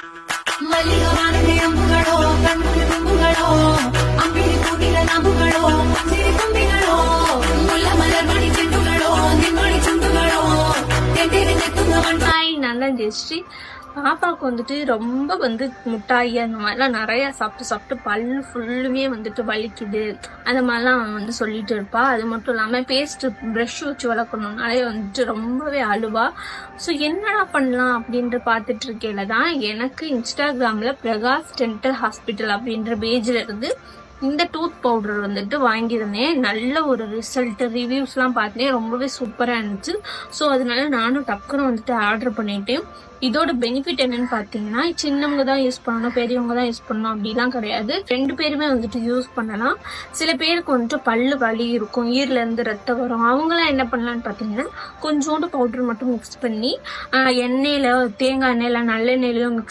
மல்லிகவானது அம்புகளோ கண்முடி தும்புகளோ அம்பிடி கூட்டில நம்புகளோ சிறு தும்பிகளோ முல்ல மலர் மணி செண்டுகளோ நின்மணி சுண்டுகளோ தென்றிருந்து துங்கவன். ஹாய், நல்லா ஜெஸ்டி. பாப்பாவுக்கு வந்துட்டு ரொம்ப முட்டாயி அந்த மாதிரிலாம் நிறைய சாப்பிட்டு பல்லு ஃபுல்லுமே வலிக்குது அந்த மாதிரிலாம் அவன் சொல்லிட்டு இருப்பா. அது மட்டும் இல்லாமல் பேஸ்ட் ப்ரஷ் வச்சு வளர்க்கணும்னாலே ரொம்பவே அழுவா. ஸோ என்னடா பண்ணலாம் அப்படின்ற பார்த்துட்டு இருக்கையில தான் எனக்கு இன்ஸ்டாகிராமில் பிரகாஷ் டென்டல் ஹாஸ்பிட்டல் அப்படின்ற பேஜில் இருந்து இந்த டூத் பவுடர் வாங்கியிருந்தேன். நல்ல ஒரு ரிசல்ட், ரிவ்யூஸ்லாம் பார்த்தேன், ரொம்பவே சூப்பராக இருந்துச்சு. ஸோ அதனால நானும் டக்குன்னு ஆர்டர் பண்ணிட்டேன். இதோட பெனிஃபிட் என்னன்னு பார்த்தீங்கன்னா, சின்னவங்க தான் யூஸ் பண்ணணும், பெரியவங்க தான் யூஸ் பண்ணணும் அப்படிலாம் கிடையாது. 2 பேருமே யூஸ் பண்ணலாம். சில பேருக்கு பல்லு வலி இருக்கும், ஈரிலேருந்து ரத்தம் வரும், அவங்களாம் என்ன பண்ணலான்னு பார்த்தீங்கன்னா, கொஞ்சோண்டு பவுடர் மட்டும் மிக்ஸ் பண்ணி எண்ணெயில், தேங்காய் எண்ணெயில், நல்லெண்ணெயிலையும் மிக்ஸ்